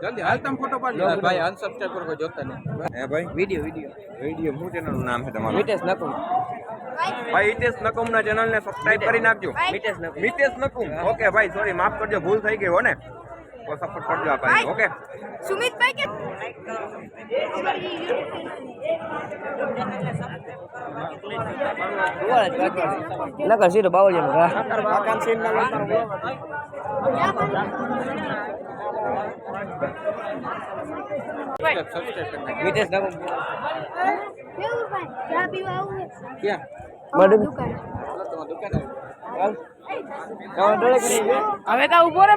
જલ્દી હાલ તમે ફોટો પાડી લો ભાઈ અનસબસ્ક્રાઇબ કરો કોઈ જોતા નહીં હે ભાઈ વિડિયો શું ચેનલ નું નામ છે તમારું મિતેશ નકુમ ભાઈ મિતેશ નકુમ ના ચેનલ ને સબસ્ક્રાઇબ કરી નાખજો મિતેશ નકુમ ઓકે ભાઈ સોરી માફ કરજો ભૂલ થઈ ગઈ હો ને તો સપોર્ટ કરજો આ ભાઈ ઓકે સુમિતભાઈ કે નકર સીધો બાવળિયા નું આકામ સીન ના વિટેશ નકુમ કેવું ભાઈ ચા પીવા આવું ક્યાં બડ દુકાન દુકાન હવે તો ઉભો રે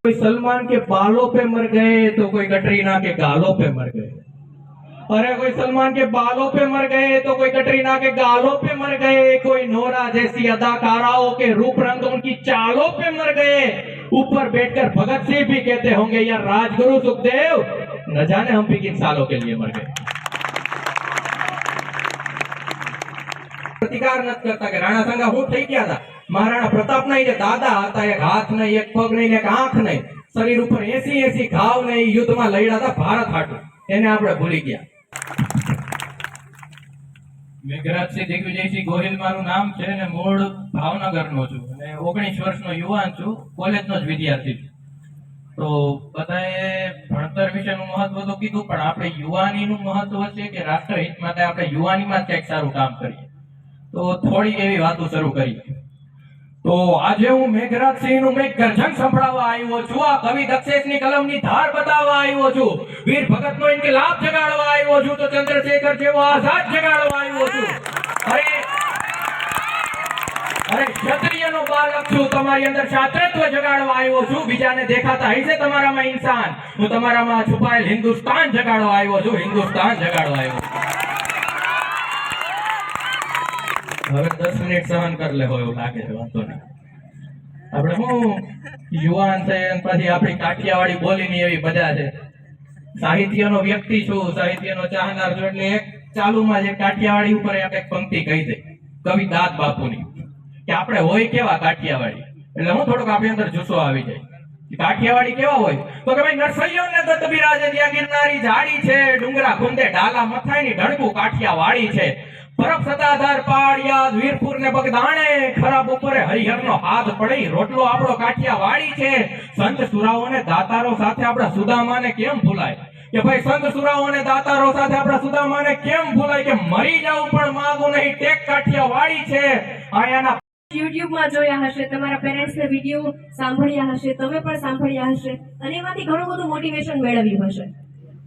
कोई सलमान के बालों पे मर गए तो कोई कटरीना के गालों पे मर गए अरे कोई सलमान के बालों पे मर गए तो कोई कटरीना के गालों पे मर गए कोई नोरा जैसी अदाकाराओं के रूप रंग उनकी चालों पे मर गए ऊपर बैठकर भगत सिंह भी कहते होंगे यार राजगुरु सुखदेव न जाने हम भी किन सालों के लिए मर गए प्रतिकार न करता कि राणा संगा હું થઈ ગયા હતા મહારાણા પ્રતાપ ના જે દાદા હતા એક હાથ નહીં એક પગ નહીં એક આંખ નહીં શરીર ઉપર 80 ઘાવ નહીં યુદ્ધમાં લડ્યા હતા ભારત હાટુ એને આપણે ભૂલી ગયા મેઘરાજસિંહ દિગ્વિજયસિંહ ગોહિલ મારું નામ છે અને મૂળ ભાવનગરનો છું અને 19 વર્ષનો યુવાન છું કોલેજનો જ વિદ્યાર્થી છું તો બધાએ ભણતર વિશેનું મહત્વ તો કીધું પણ આપણે યુવાનીનું મહત્વ છે કે રાષ્ટ્રહિત માટે આપણે યુવાનીમાં કંઈક સારું કામ કરીએ તો થોડી એવી વાતો શરૂ કરીએ તો આજે હું મેઘરાજસિંહ નું મેઘ ગર્જન સંભળાવવા આવ્યો છું આ કવિ દક્ષેશની કલમની ધાર બતાવવા આવ્યો છું વીર ભગતનો ઇન્કિલાબ જગાડવા આવ્યો છું તો ચંદ્રશેખર જેવો આઝાદ જગાડવા આવ્યો છું અરે ક્ષત્રિયનો બાલક છું તમારી અંદર ક્ષાત્રત્વ જગાડવા આવ્યો છું બીજાને દેખાતા હશે તમારામાં ઇન્સાન હું તમારામાં છુપાયેલ હિન્દુસ્તાન જગાડવા આવ્યો છું હિન્દુસ્તાન જગાડવા આવ્યો છું હવે 10 મિનિટ સહન કરી લેવો એવું લાગે છે વાંધો નહીં આપણે શું યુવાન છે પછી આપણી કાઠિયાવાડી બોલીની એવી મજા છે સાહિત્યનો વ્યક્તિ છું સાહિત્યનો ચાહનાર છું એટલે એક ચાલુમાં જ કાઠિયાવાડી ઉપર એક પંક્તિ કહી દે કવિ દાદ બાપુની કે આપણે હોય કેવા કાઠિયાવાડી એટલે હું થોડોક આપણી અંદર જુસ્સો આવી જાય કાઠિયાવાડી કેવા હોય તો કે ભાઈ નરસૈયો ને દત્ત બિરાજે ત્યાં ગિરનારી ઝાડી છે ડુંગરા ખુંદે ઢાલા મથાઈની ઢળકું કાઠિયાવાડી છે પરબ સતાધાર પાડિયા વીરપુર ને બગદાણે ખરાબ ઉપરે હરિહરનો હાથ પડી રોટલો આપણો કાઠિયાવાડી છે સંત સુરાઓને દાતારો સાથે આપણા સુદામાને કેમ ભૂલાય કે ભાઈ સંત સુરાઓને દાતારો સાથે આપણા સુદામાને કેમ ભૂલાય કે મરી જાવું પણ માંગુ નહીં ટેક કાઠિયાવાડી છે આયાના YouTube માં જોયા હશે તમારા પેરેન્ટ્સ ને વિડિયો સાંભળ્યા હશે તમે પણ સાંભળ્યા હશે અને એમાંથી ઘણું બધું મોટિવેશન મેળવ્યું હશે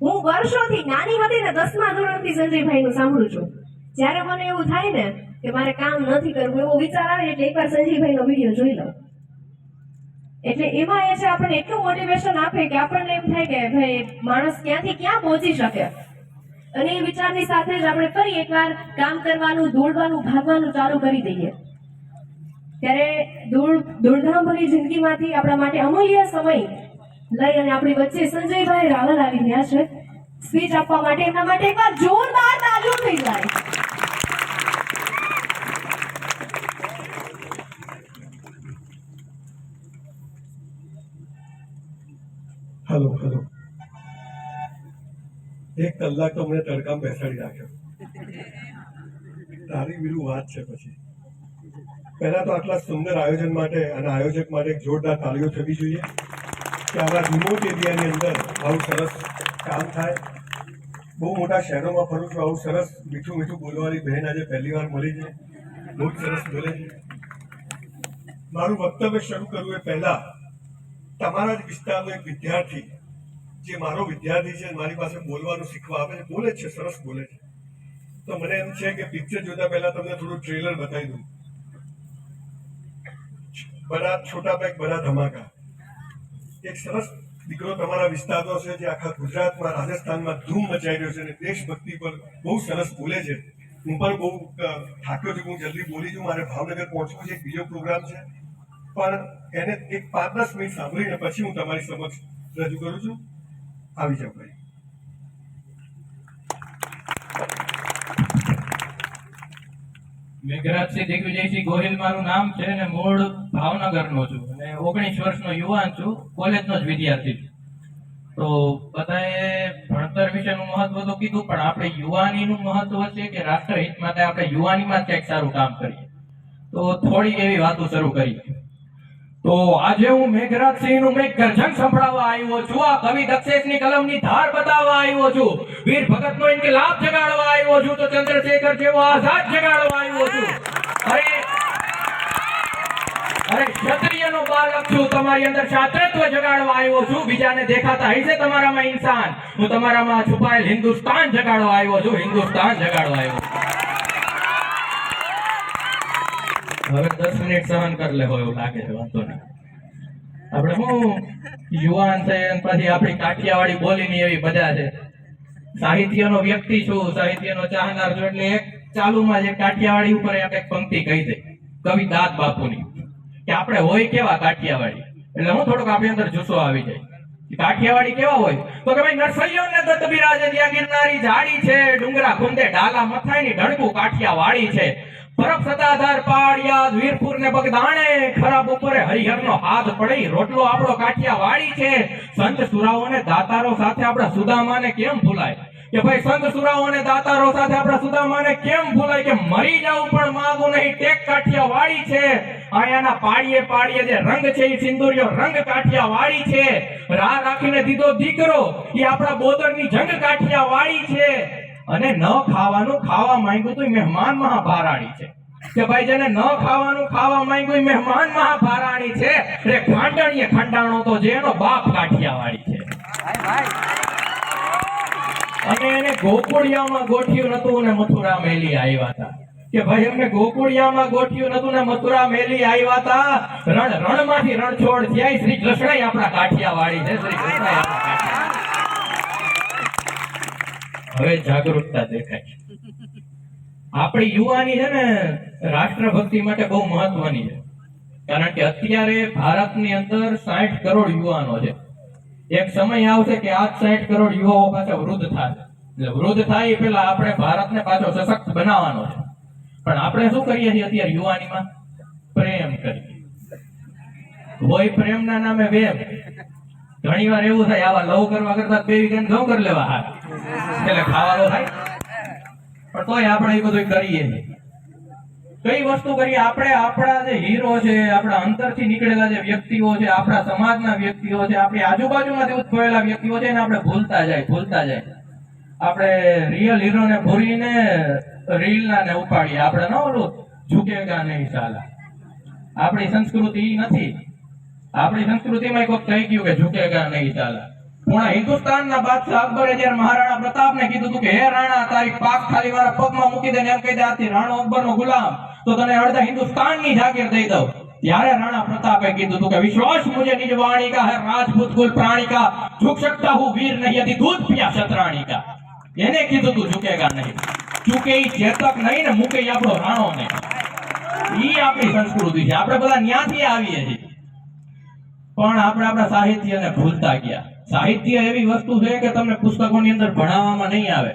હું વર્ષોથી નાની હતી ને 10મા ધોરણથી સંજયભાઈ નું સાંભળું છું જ્યારે મને એવું થાય ને કે મારે કામ નથી કરવું એવો વિચાર આવે એટલે એકવાર સંજયભાઈ નો વિડિયો જોઈ લઉં એટલે એમાં એ છે આપણને એટલું મોટિવેશન આપે કે આપણને એમ થાય કે ભાઈ માણસ ક્યાંથી ક્યાં પહોંચી શકે અને એ વિચારની સાથે જ આપણે ફરી એકવાર કામ કરવાનું દોડવાનું ભાગવાનું ચાલુ કરી દઈએ ત્યારે દોડધામ ભરી જિંદગીમાંથી આપણા માટે અમૂલ્ય સમય લઈ અને આપણી વચ્ચે સંજયભાઈ રાવલ આવી રહ્યા છે સ્પીચ આપવા માટે એમના માટે એકવાર જોરદાર તાલીઓ થઈ જાય હેલો 1 કલાક તો મને તડકામાં બેસાડી રાખ્યો તારી બીજું વાત છે પછી પહેલા તો આટલા સુંદર આયોજન માટે અને આયોજક માટે એક જોરદાર તાળીઓ થવી જોઈએ કે આવા રિમોટ એરિયાની અંદર આવું સરસ કામ થાય બહુ મોટા શહેરોમાં ફરું છું આવું સરસ મીઠું મીઠું બોલવાની બહેન આજે પહેલી વાર મળી છે બહુ સરસ બોલે છે મારું વક્તવ્ય શરૂ કરવું એ પહેલા તમારા જ વિસ્તારનો એક વિદ્યાર્થી જે મારો વિદ્યાર્થી છે મારી પાસે બોલવાનું શીખવા આવે છે બોલે છે સરસ બોલે છે તો મને એમ છે કે પિક્ચર જોતા પહેલા તમને થોડું ટ્રેલર બતાવી દઉં બડા છોટા પેક બડા ધમાકા એક સરસ દીકરો તમારા વિસ્તારનો છે જે આખા ગુજરાતમાં રાજસ્થાનમાં ધૂમ મચાઈ રહ્યો છે અને દેશભક્તિ પર બહુ સરસ બોલે છે હું પણ બહુ થાક્યો છું હું જલ્દી બોલી છું મારે ભાવનગર પહોંચવું છે એક બીજો પ્રોગ્રામ છે પણ એને એક 5-10 મિનિટ સાંભળીને પછી હું તમારી સમક્ષ રજૂ કરું છું આવી જાવ ભાઈ મેઘરાજસિંહ દિગ્વિજયસિંહ ગોહિલ મારું નામ છે અને મૂળ ભાવનગરનો છું અને 19 વર્ષનો યુવાન છું, કોલેજનો જ વિદ્યાર્થી છું. તો બધાએ ભણતર વિશેનું મહત્વ તો કીધું, પણ આપણે યુવાનીનું મહત્વ છે કે રાષ્ટ્રહિત માટે આપણે યુવાનીમાં કંઈક સારું કામ કરીએ. તો થોડી એવી વાતો શરૂ કરીએ. તો આજે હું મેઘરાજસિંહનું મેઘ ગર્જન સંભળાવવા આવ્યો છું. આ કવિ દક્ષેશની કલમની ધાર બતાવવા આવ્યો છું. વીર ભગતનો ઇન્કલાબ જગાડવા આવ્યો છું. તો ચંદ્રશેખર જેવો આઝાદ જગાડવા આવ્યો છું. અરે ક્ષત્રિયનો બાળક છું, તમારી અંદર શાસ્ત્રત્વ જગાડવા આવ્યો છું. બીજાને દેખાતા હશે તમારામાં ઇન્સાન, હું તમારામાં છુપાયેલ હિન્દુસ્તાન જગાડવા આવ્યો છું. હિન્દુસ્તાન જગાડવા આવ્યો છું. હવે 10 મિનિટ સહન કરી લેવો એવું લાગે છે, વાંધો નહીં. આપણે શું યુવાન છે અને પછી આપણી કાઠિયાવાડી બોલીની એવી મજા છે. સાહિત્યનો વ્યક્તિ છું, સાહિત્યનો ચાહનાર છું, એટલે એક ચાલુમાં જે કાઠિયાવાડી ઉપર એક પંક્તિ કહી દે કવિ દાદ બાપુની, કે આપણે હોય કેવા કાઠિયાવાડી. એટલે હું થોડોક આપણી અંદર જુસ્સો આવી જાય. કાઠિયાવાડી કેવા હોય તો કે ભાઈ નરસૈયોને દત્ત બિરાજે ત્યાં ગિરનારી ઝાડી છે, ડુંગરા ખુંદે ડાલા મથાઈની ઢળકું કાઠિયાવાડી છે. પરબ સતાધાર પાડિયા વીરપુર ને બગદાણે, ખરાબ ઉપરે હરિહરનો હાથ પડી, રોટલો આપણો કાઠિયાવાડી છે. સંત સુરાઓને દાતારો સાથે આપણા સુદામાને કેમ ભૂલાય, કે ભાઈ સંત સુરાઓને દાતારો સાથે આપણા સુદામાને કેમ ભૂલાય, કે મરી જાવ પણ માંગુ નહીં ટેક કાઠિયાવાડી છે. આયાના પાડીએ પાડીએ જે રંગ છે એ સિંદુરિયો રંગ કાઠિયાવાડી છે. રાહ રાખીને દીધો દીકરો એ આપણા બોદરની જંગ કાઠિયાવાડી છે. અને ન ખાવાનું ખાવા માંગ્યું તો મહેમાન મહાભારાડી છે, કે ભાઈ જેને ન ખાવાનું ખાવા માંગ્યું મહેમાન મહાભારાડી છે. રે ખાંડણીએ ખંડાણો તો જેનો બાપ કાઠિયાવાડી છે. અને એને ગોકુળિયામાં ગોઠ્યું નતું ને મથુરા મેલી આવ્યા હતા, કે ભાઈ એમને ગોકુળિયામાં ગોઠ્યું નતું ને મથુરા મેલી આવ્યા હતા. રણમાંથી રણછોડ થયા. શ્રી કૃષ્ણ આપણા કાઠિયાવાડી છે. શ્રી કૃષ્ણ આપણા કાઠિયાવાડી. હવે જાગૃતતા દેખાય. આપણી યુવાની છે ને રાષ્ટ્રભક્તિ માટે બહુ મહત્વની છે, કારણ કે અત્યારે ભારતની અંદર 60 કરોડ યુવાનો છે. એક સમય આવશે કે આ 60 કરોડ યુવાઓ પાછા વૃદ્ધ થાય. એટલે વૃદ્ધ થાય પેલા આપણે ભારતને પાછો સશક્ત બનાવવાનો છે. પણ આપણે શું કરીએ છીએ અત્યારે યુવાનીમાં? પ્રેમ કરીએ. હોય પ્રેમના નામે વેમ. ઘણી વાર એવું થાય આવા લવ કરવા કરતા 2 વીઘા ઘઉં કરી લેવા હાથ, એટલે ખાવાનો થાય. પણ તોય આપણે એ બધું કરીએ છીએ. કઈ વસ્તુ કરીએ આપણે? આપણા જે હીરો છે, આપણા અંતરથી નીકળેલા જે વ્યક્તિઓ છે, આપણા સમાજના વ્યક્તિઓ છે, આપણી આજુબાજુમાંથી ઉદ્ભવેલા વ્યક્તિઓ છે, એને આપણે ભૂલતા જાય. આપણે રિયલ હીરોને ભૂલીને રીલના ને ઉપાડીએ. આપણે ન ઓલું ઝુકેગા નહીં સાલા. આપણી સંસ્કૃતિ નથી. આપણી સંસ્કૃતિમાં કોઈક કહી ગયું કે ઝુકેગા નહીં સાલા. પૂણા હિન્દુસ્તાનના બાદશાહ અકબરે જ્યારે મહારાણા પ્રતાપને કીધું હતું કે હે રાણા, તારી પાક ખાલી મારા પગમાં મૂકી દે ને એમ કહી દે આથી રાણો અકબરનો ગુલામ, તો તને અડધા હિન્દુસ્તાનની જાગીર દઈ દઉં. ત્યારે રાણા પ્રતાપે કીધું હતું કે વિશ્વાસ મુજે નિજ વાણી કા હે રાજપૂત કુલ પ્રાણી કા, ઝુક શકતા હું વીર નહીં અતિ દૂધ પિયા શતરાણી કા. એને કીધું તું ઝુકેગા નહીં. ચૂકે ઈ ચેતક નહીં ને મૂકે આપણો રાણો નહીં. ઈ આપણી સંસ્કૃતિ છે. આપણે બધા ન્યાથી આવીએ છીએ, પણ આપણે આપણા સાહિત્યને ભૂલતા ગયા. સાહિત્ય એવી વસ્તુ છે કે તમને પુસ્તકોની અંદર ભણાવવામાં નહીં આવે.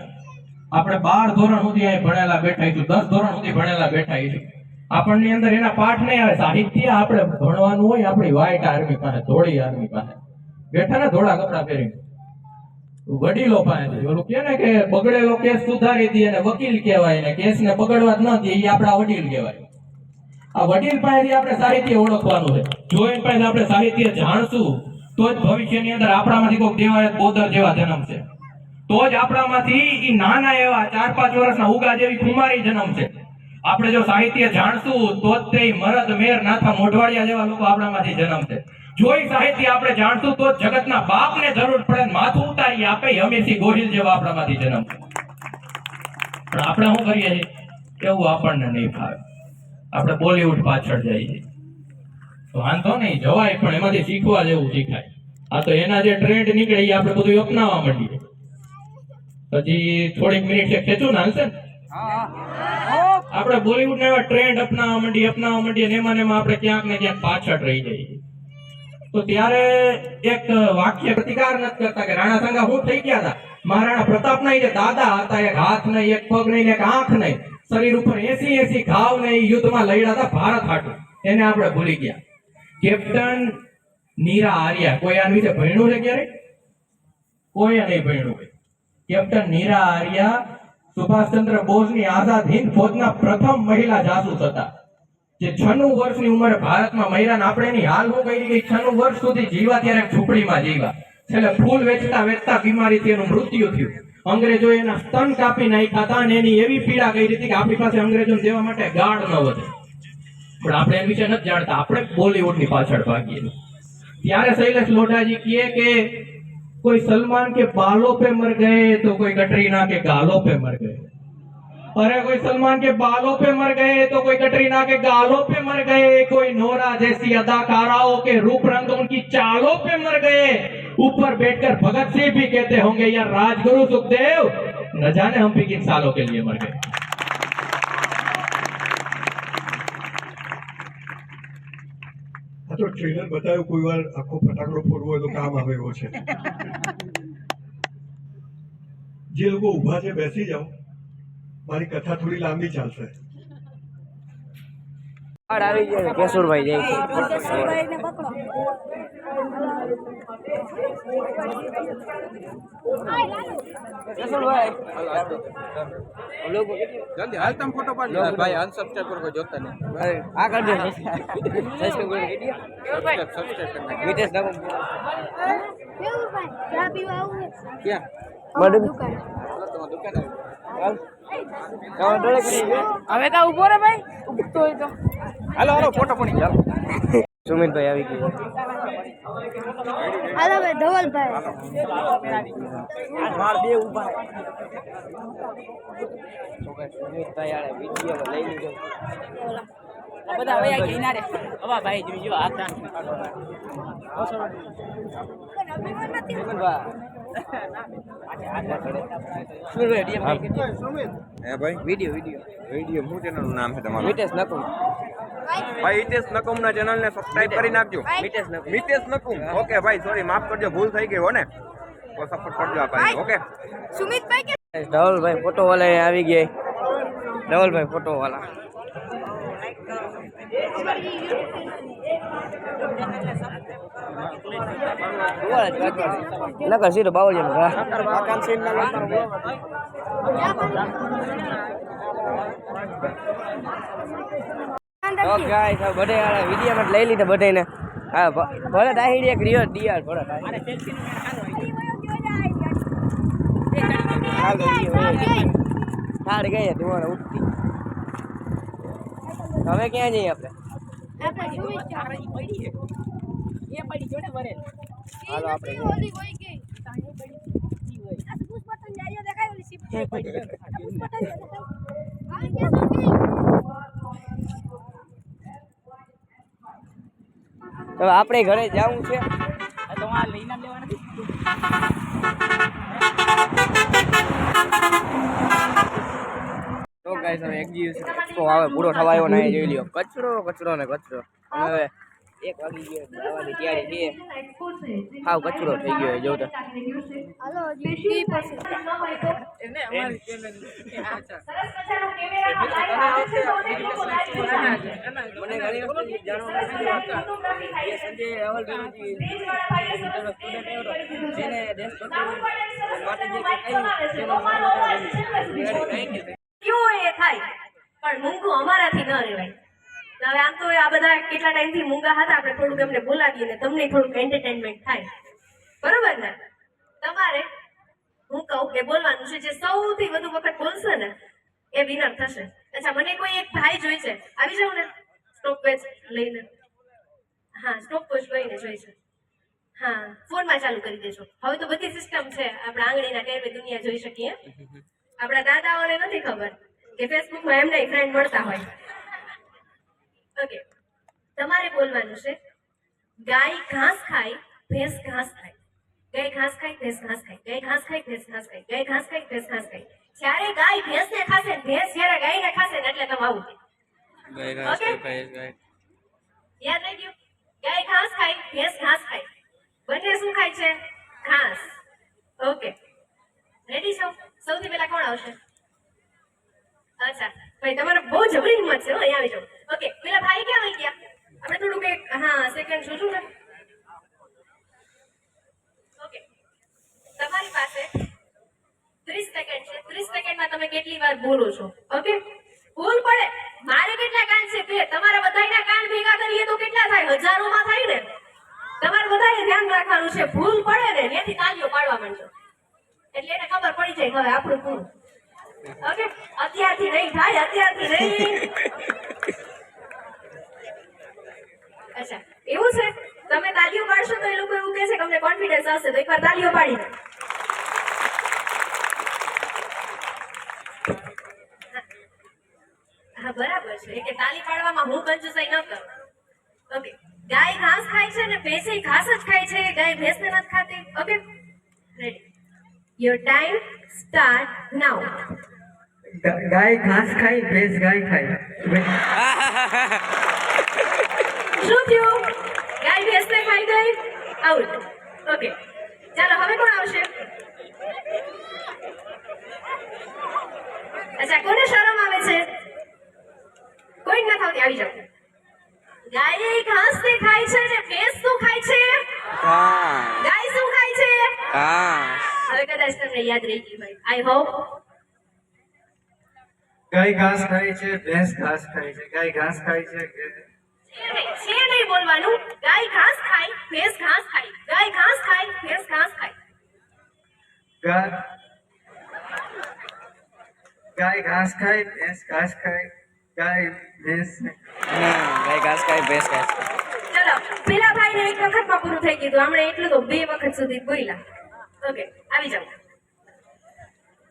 આપણે 12 ધોરણ સુધી અહીં ભણેલા બેઠા છું, 10 ધોરણ સુધી ભણેલા બેઠા છું. આપણની અંદર એના પાઠ નહીં આવે. સાહિત્ય આપણે ભણવાનું હોય આપણી વ્હાઈટ આર્મી પાસે, ધોળી આર્મી પાસે બેઠા ને, ધોળા કપડા પહેરીને વડીલો પાસે. ઓલું કે ને કે બગડેલો કેસ સુધારી દે અને વકીલ કહેવાય, ને કેસને બગડવા જ ન દે એ આપણા વડીલ કહેવાય. આ વડીલ પાસેથી આપણે સાહિત્ય ઓળખવાનું છે. જો એની પાસે આપણે સાહિત્ય જાણશું તો જ ભવિષ્યની અંદર આપણામાંથી કોઈ દેવાયત બોદર જેવા જન્મશે. તો જ આપણામાંથી ઈ નાના એવા 4-5 વર્ષના ઉગા જેવી કુમારી જન્મશે. આપણે જો સાહિત્ય જાણશું તો જ તે મરદ મેર નાથા મોઢવાડિયા જેવા લોકો આપણામાંથી જન્મશે. જો ઈ સાહિત્ય આપણે જાણશું તો જ જગતના બાપને જરૂર પડે માથું ઉતારી આપે હમીરસિંહ ગોહિલ જેવા આપણામાંથી જન્મશે. પણ આપણે શું કરીએ છીએ? એવું આપણને નહીં ફાવે. આપણે બોલીવુડ પાછળ જઈએ. વાંધો નહીં, જવાય, પણ એમાંથી શીખવા જેવું શીખાય. આ તો એના જે ટ્રેન્ડ નીકળે એ આપણે બધું અપનાવવા માંડીએ. હજી થોડીક મિનિટ છે, ખેંચું ને હાલશે ને? આપણે બોલીવુડ ના એવા ટ્રેન્ડ અપનાવવા માંડીએ ને એમાં આપણે ક્યાંક ને ક્યાંક પાછળ રહી જઈએ. તો ત્યારે એક વાક્ય પ્રતિકાર નથી કરતા કે રાણા સાંગા શું થઈ ગયા હતા. મહારાણા પ્રતાપ ના જે દાદા હતા, એક હાથ નહીં, એક પગ નહીં, એક આંખ નહીં, શરીર ઉપર 80 ઘાવ ને ઈ યુદ્ધમાં લડ્યા હતા ભારત હાટું, એને આપણે ભૂલી ગયા. કેપ્ટન નીરા આર્યા, કોઈ આના વિશે ભણ્યું છે ક્યારે? કોઈ નહીં ભણ્યું હોય. કેપ્ટન નીરા આર્યા સુભાષચંદ્ર બોઝની આઝાદ હિન્દ ફૌજના પ્રથમ મહિલા જાસૂસ હતા, જે 96 વર્ષની ઉંમરે ભારતમાં મહિલા. આપણે એની હાલ હું કહી કે 96 વર્ષ સુધી જીવા ત્યારે ઝૂંપડીમાં જીવા, છેલ્લે ફૂલ વેચતા વેચતા બીમારીથી એનું મૃત્યુ થયું. અંગ્રેજોએ એના સ્તન કાપી નાખ્યા હતા અને એની એવી પીડા કરી હતી કે આપણી પાસે અંગ્રેજોને દેવા માટે ગાઢ ન વધે. પણ આપણે એ વિશે નથી જાણતા, આપણે બોલીવુડની પાછળ ભાગીએ. ત્યારે શૈલેષ લોઢાજી કહે કે કોઈ સલમાન के बालों पे मर गए तो कोई कटरीना के गालों पे मर गए. अरे कोई सलमान के बालों पे मर गए तो कोई कटरीना के गालों पे मर गए, कोई नोरा जैसी अदाकाराओं के रूप रंग उनकी चालों पे मर गए. ऊपर बैठकर भगत सिंह भी कहते होंगे यार राजगुरु सुखदेव न जाने हम भी किन सालों के लिए मर गए. આ તો ટ્રેલર બતાવ્યું, કોઈ વાર આખો ફટાકડો ફોડવો હોય તો કામ આવે એવો છે. જે લોકો ઊભા છે બેસી જાઓ, મારી કથા થોડી લાંબી ચાલશે. આવી ગયો કેશુરભાઈ જય કેશુરભાઈને પકડો. કેશુરભાઈ જલ્દી હાલ તમે ફોટો પાડી લો ભાઈ. અનસબસ્ક્રાઇબ કરો, કોઈ જોતા નહીં. આ કરજો સબસ્ક્રાઇબ વિટેશ નાખો. કેશુરભાઈ, ચા પીવા આવું છે? ક્યાં? બડું દુકાન. તમારી દુકાન હવે તો ઉભો રે ભાઈ, ઉભતો હોય તો હાલો હાલો ફોટો પડી ચાલો. સુમિતભાઈ આવી ગયો. હાલો ભાઈ, ધવલભાઈ. બે ઉભા સુમિતભાઈ આડે વિડીયો લઈ લીધો. બધા હવે આ કિનારે હવે ભાઈ જોજો આ વિડીયો શું ચેનલ નું નામ છે તમારું? વિટેશ નકુમ. ભાઈ હિતેશ નકુમ ના ચેનલ ને સબસ્ક્રાઇબ કરી નાખજો. વિટેશ નકુમ. મિતેશ નકુમ. ઓકે ભાઈ, સોરી માફ કરજો, ભૂલ થઈ ગઈ હો ને, તો સપોર્ટ કરજો આ ભાઈ. ઓકે સુમિતભાઈ કે ધવલભાઈ ફોટો વાળા આવી ગયા. ધવલભાઈ ફોટો વાળા નકર સીધો બાવળિયા બધે વિડીયોમાં લઈ લીધા બધાને. હા ભરત આહિડી એક રિયો ડિયાર ભરત થાળ ગઈ ધુવાણા ઉઠતી. હવે ક્યાં જઈએ આપણે? આપણે સુમિત હાલો આપણે ઓલી હોય કે આ પુષ્પતન જાયો દેખાય ઓલી શિપ પુષ્પતન તો આપણે ઘરે જવું છે. તો ગાઈસ હવે એક્ઝિક્યુશન આવે પૂરો થવા આવ્યો ને જોઈ લ્યો કચરો ને કચરો. હવે 1 વાગી ગયો, જવાની તૈયારી છે. હાવ કચરો થઈ ગયો જો તો. હાલો જી પાસે એને અમારી ચેનલ સરસ મજાનો કેમેરામાં લાઈવ આવે છે તો અનેક લોકો લાઈવ જોતા હોય છે. મને ઘણી વખત જાણવા મળ્યું કે સંજય રાવલભાઈ સ્ટેજવાળા ભાઈઓ સરસ સ્ટુડન્ટ આવ્યો હતો, એને દેશભક્તિ ગાવું પડે સરસ માટે જે મજાનું માઇક કંઈ તમારો અવાજ છે કેવું એ થાય પણ મૂંગું અમારાથી ન રહેવાય. હવે આમ તો આ બધા કેટલા ટાઈમથી મૂંગા હતા, આપણે થોડુંક એમને બોલાવીએ ને તમને થોડુંક એન્ટરટેનમેન્ટ થાય, બરોબર ને? તમારે હું કહું કે બોલવાનું છે, જે સૌથી વધુ વખત બોલશે ને એ વિનર થશે. અચ્છા, મને કોઈ એક ભાઈ જોઈ છે, આવી જાવ ને સ્ટોપવેચ લઈને. હા, સ્ટોપવેચ લઈને જોઈ છે. હા, ફોનમાં ચાલુ કરી દેજો. હવે તો બધી સિસ્ટમ છે, આપણા આંગળીના ટેરવે દુનિયા જોઈ શકીએ. આપણા દાદાઓને નથી ખબર કે ફેસબુકમાં એમને ફ્રેન્ડ મળતા હોય. ઓકે, તમારે બોલવાનું છે ગાય ઘાસ ખાય ભેંસ ઘાસ ખાય. ગાય ઘાસ ખાય ભેંસ ઘાસ ખાય. ગાય ઘાસ ખાય ભેંસ ઘાસ ખાય. ગાય ઘાસ ખાય ભેંસ ઘાસ ખાય. જ્યારે ગાય ભેંસને ખાશે ને ભેંસ જ્યારે ગાયને ખાશે ને એટલે તમે આવું. ઓકે, યાદ રહી ગયું? ગાય ઘાસ ખાય ભેંસ ઘાસ ખાય. બંને શું ખાય છે? ઘાસ. ઓકે, રેડી છો? સૌથી પહેલા કોણ આવશે? અચ્છા, ભાઈ તમારે બહુ જબરી હિંમત છે હો, અહીંયા આવી જાઓ. ઓકે પેલા ભાઈ ક્યાં આવી ગયા? આપણે થોડુંક એક સેકન્ડ જોશું ને. ઓકે તમારી પાસે 30 સેકન્ડ છે. 30 સેકન્ડમાં તમે કેટલી વાર બોલો છો? ઓકે ભૂલ પડે મારે કેટલા કાન છે બે, તમારા બધાયના કાન ભેગા કરીએ તો કેટલા થાય? હજારોમાં થાય ને. તમારે બધાએ ધ્યાન રાખવાનું છે, ભૂલ પડે ને ત્યાંથી તાળીઓ પાડવા માંડજો એટલે એને ખબર પડી જાય કે હવે આપણું પૂરું. ઓકે અત્યારથી નહીં થાય, અત્યારથી નહીં. અચ્છા એવું છે, તમે તાળીઓ પાડશો તો એ લોકો એવું કહે છે કે અમને કોન્ફિડન્સ આવશે, તો એકવાર તાળીઓ પાડી દો. હા બરાબર છે કે તાળી પાડવામાં હું કંજુસાઈ ન કરું. ઓકે ગાય ઘાસ ખાય છે ને ભેંસે ઘાસ જ ખાય છે, ગાય ભેંસને નથી ખાતી. Okay ready, your time start now. ગાય ઘાસ ખાય, ભેંસ ગાય ખાય. શું થયું? ગાય ભેંસને ખાઈ ગઈ, આઉટ. ઓકે ચાલો હવે કોણ આવશે? અચ્છા કોને શરમ આવે છે? કોઈ ન થાવતી, આવી જાઓ. ગાય ઘાસ ને ખાય છે ને ભેંસ શું ખાય છે? ગાય શું ખાય છે? હવે કદાચ તમને યાદ રહી ગયું ભાઈ. I hope. ગાય ઘાસ ખાય છે, ભેંસ ઘાસ ખાય છે. ગાય ઘાસ ખાય છે. છે નહીં બોલવાનું. ગાય ઘાસ ખાય, ભેંસ ઘાસ ખાય. ગાય ઘાસ ખાય, ભેંસ ઘાસ ખાય. ગાય ઘાસ ખાય, ભેંસ ઘાસ ખાય. ગાય ભેંસ ગાય ઘાસ ખાય, ભેંસ ઘાસ ખાય. ચલો પેલા ભાઈને એક વખતમાં પૂરું થઈ ગયું, આપણે એટલું તો 2 વખત સુધી બોલ્યા. ઓકે આવી જાઓ.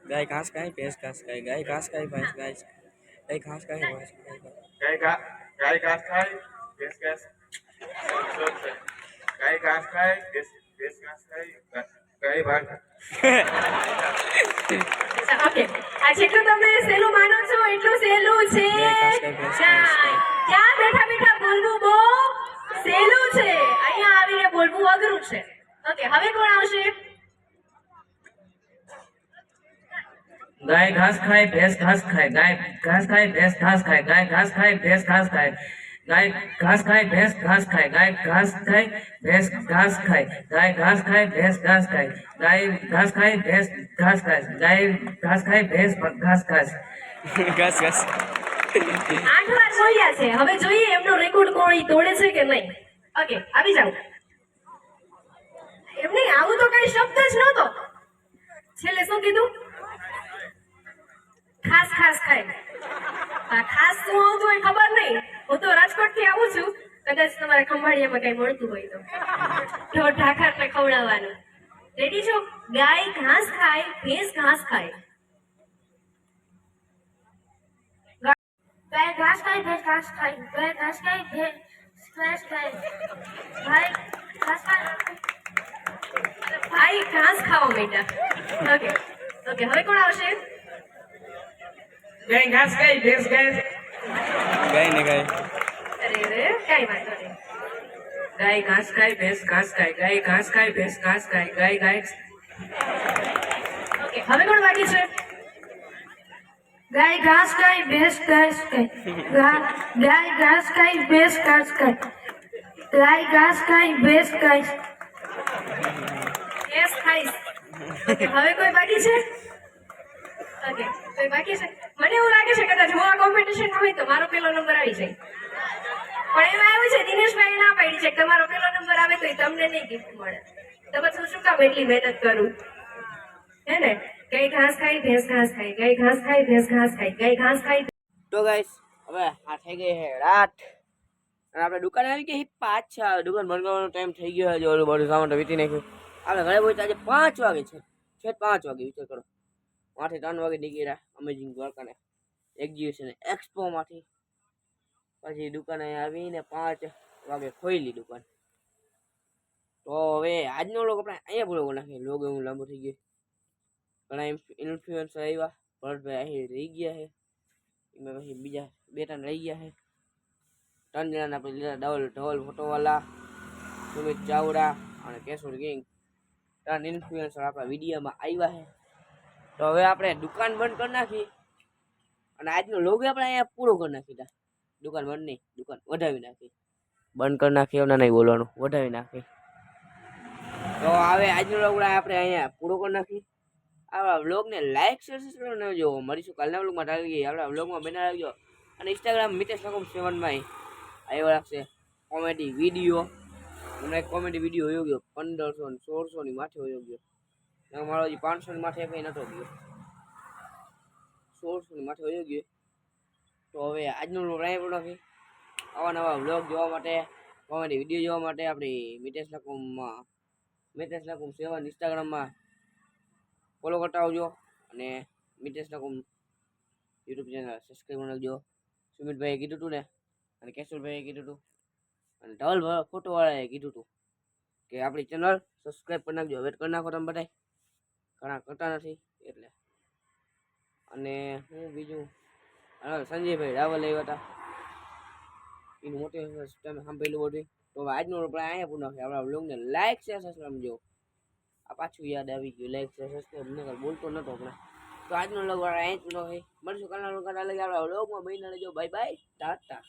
ગાય ઘાસ ખાય, ભેંસ ઘાસ ખાય. ગાય ઘાસ ખાય, ભેંસ ઘાસ ખાય. ગાય ઘાસ ખાય, ભેંસ ખાય. ગાય ઘાસ ખાય, ભેંસ ઘાસ. ગાય ઘાસ ખાય, ભેંસ ઘાસ ખાય. ગાય ભાગ. ઓકે આ જેટલું તમે સહેલું માનો છો એટલું સહેલું છે. ત્યાં બેઠા બેઠા બોલવું બહુ સહેલું છે, અહીંયા આવીને બોલવું અઘરું છે. ઓકે હવે કોણ આવશે? ગાય ઘાસ ખાય, ભેંસ ઘાસ ખાય. ગાય ઘાસ ખાય, ભેંસ ઘાસ ખાય. ગાય ઘાસ ખાય, ભેંસ ઘાસ ખાય. ગાય ઘાસ ખાય, ભેંસ ઘાસ ખાય. ગાય ઘાસ ખાય, ભેંસ ઘાસ ખાય. ગાય ઘાસ ખાય, ભેંસ ઘાસ ખાય. ગાય ઘાસ ખાય, ભેંસ ઘાસ ખાય. ગાય ઘાસ ખાય, ભેંસ ઘાસ ખાય. ઘાસ ઘાસ. 8 વાર બોલ્યા છે, હવે જોઈએ એમનો રેકોર્ડ કોઈ તોડે છે કે નહીં. ઓકે આવી જાઓ. એમ નહીં, આવું તો કઈ શબ્દ જ નહોતો. છેલ્લે શું કીધું? ખાસ ખાસ ખાય. ખાસ શું આવતું હોય ખબર નહીં, હું તો રાજકોટ થી આવું છું, કદાચ તમારા ખંભાળિયામાં કઈ મળતું હોય તો ઠાકરને ખવડાવવાનું. રેડી છો? ગાય ઘાસ ખાય, ભેંસ ઘાસ ખાય. ગાય ઘાસ ખાય, ભેંસ ઘાસ ખાય. ગાય ઘાસ ખાય, ભેંસ ઘાસ ખાય. ભાઈ ઘાસ ખાય. ભાઈ ઘાસ ખાવા માંડ્યા. ઓકે ઓકે હવે કોણ આવશે? ગાય ઘાસ ખાય, ભેંસ ઘાસ. ગાય ને ગાય. અરે રે કઈ વાંધો નહીં. ગાય ઘાસ ખાય, ભેંસ ઘાસ ખાય. ગાય ઘાસ ખાય, ભેંસ ઘાસ ખાય. ગાય ગાય. ઓકે હવે કોણ બાકી છે? ગાય ઘાસ ખાય, ભેંસ ઘાસ ખાય. ગાય ઘાસ ખાય, ભેંસ ઘાસ ખાય. ગાય ઘાસ ખાય, ભેંસ ઘાસ. ભેંસ ખાઈશ. ઓકે હવે કોઈ બાકી છે? ઓકે કોઈ બાકી છે? મને એવું લાગે છે કદાચ હું આ કોમ્પિટિશનમાં હોય તો મારો પેલો નંબર આવી જાય, પણ એમાં એવું છે દિનેશભાઈ ના પાડી છે કે તમારો પેલો નંબર આવે તો તમને નહીં ગિફ્ટ મળે. તો પછી શું કામ એટલી મહેનત કરું? હે ને? ગાય ઘાસ ખાય, ભેંસ ઘાસ ખાય. ગાય ઘાસ ખાય, ભેંસ ઘાસ ખાય. ગાય ઘાસ ખાય. તો ગાઈસ હવે આ થઈ ગઈ છે રાત અને આપણે દુકાને આવી ગઈ પાછા. દુકાન બંધ કરવાનો ટાઈમ થઈ ગયો છે, ઓલું બધું સામાન તો વીતી નાખ્યું. આપણે ઘરે પહોંચ્યા આજે 5 વાગે છે, 5 વાગે વિચાર કરો. 3 વાગે નીકળ્યા અમેઝિંગ દ્વારકાને એક્ઝિબિશન એક્સપોમાંથી. પછી દુકાને આવીને 5 વાગે ખોલી દુકાન. તો હવે આજનો લોગ આપણે અહીંયા પૂરો નાખીએ. લોગ એવું લાંબુ થઈ ગયું. ઘણા ઇન્ફ્લુએન્સર આવ્યા, ભરતભાઈ અહીં રહી ગયા છે, એમાં પછી બીજા 2-3 રહી ગયા છે. 3 જણાના આપણે લીધા ધવલ ફોટોવાલા, સુમિત ચાવડા અને કેશોર ગેંગ. 3 ઇન્ફ્લુએન્સર આપણા વિડીયોમાં આવ્યા છે. તો હવે આપણે દુકાન બંધ કરી નાખી અને આજનો લોગ આપણે અહીંયા પૂરો કરી નાખી તા દુકાન બંધ નહીં, દુકાન વધાવી નાખી, બંધ કરી નાખી એમને નહીં બોલવાનું, વધાવી નાખી. તો હવે આજનો લોગ આપણે અહીંયા પૂરો કરી નાખી. આવા વ્લોગને લાઈક શેર સબસ્ક્રાઈબ ન જોવો, મળીશું કાલના વ્લોગમાં. ટાળી ગઈ આપણા વ્લોગમાં બના રાખજો. અને ઇન્સ્ટાગ્રામ મિતેશ નકુમ 7 માં આવ્યો રાખશે કોમેડી વિડીયો. મને એક કોમેડી વિડીયો હોયો ગયો 1500 ને 1600 ની માથે હોયો ગયો. મારો હજી 500 ની માથે કંઈ નતો ગયો, 1600 ની માથે હોયો ગયો. તો હવે આજનો વ્લોગ અહીં પૂરો નથી. આવા નવા વ્લોગ જોવા માટે, કોમેડી વિડીયો જોવા માટે આપણી મિતેશ નકુમ 7 ઇન્સ્ટાગ્રામમાં ફોલો કરતા આવજો. અને Mitesh Nakum YouTube channel subscribe કરી નાખજો. સુમિતભાઈએ કીધું હતું ને, અને કેશુરભાઈએ કીધું હતું, અને ધવલ ફોટોવાળાએ કીધું હતું કે આપણી ચેનલ સબસ્ક્રાઈબ કરી નાખજો. વેટ કરી નાખો તમે બધાય, ઘણા કરતા નથી એટલે. અને હું બીજું સંજયભાઈ રાવલ આવ્યા હતા, એનું મોટિવેશન તમે સાંભળેલું બધું. તો હવે આજનો આપણે અહીંયા પૂર્ણ છે. આપણા વ્લોગને લાઈક શેર સબસ્ક્રાઈબ જો. આ પાછું યાદ આવી ગયું, લાઈક શેર સબસ્ક્રાઈબ નકર બોલતો નતો આપણે. તો આજનો વ્લોગ અહીંયા પૂર્ણ છે. મળીશું કાલના વ્લોગમાં. આપણા વ્લોગમાં બહીને રહેજો. Bye bye, Tata.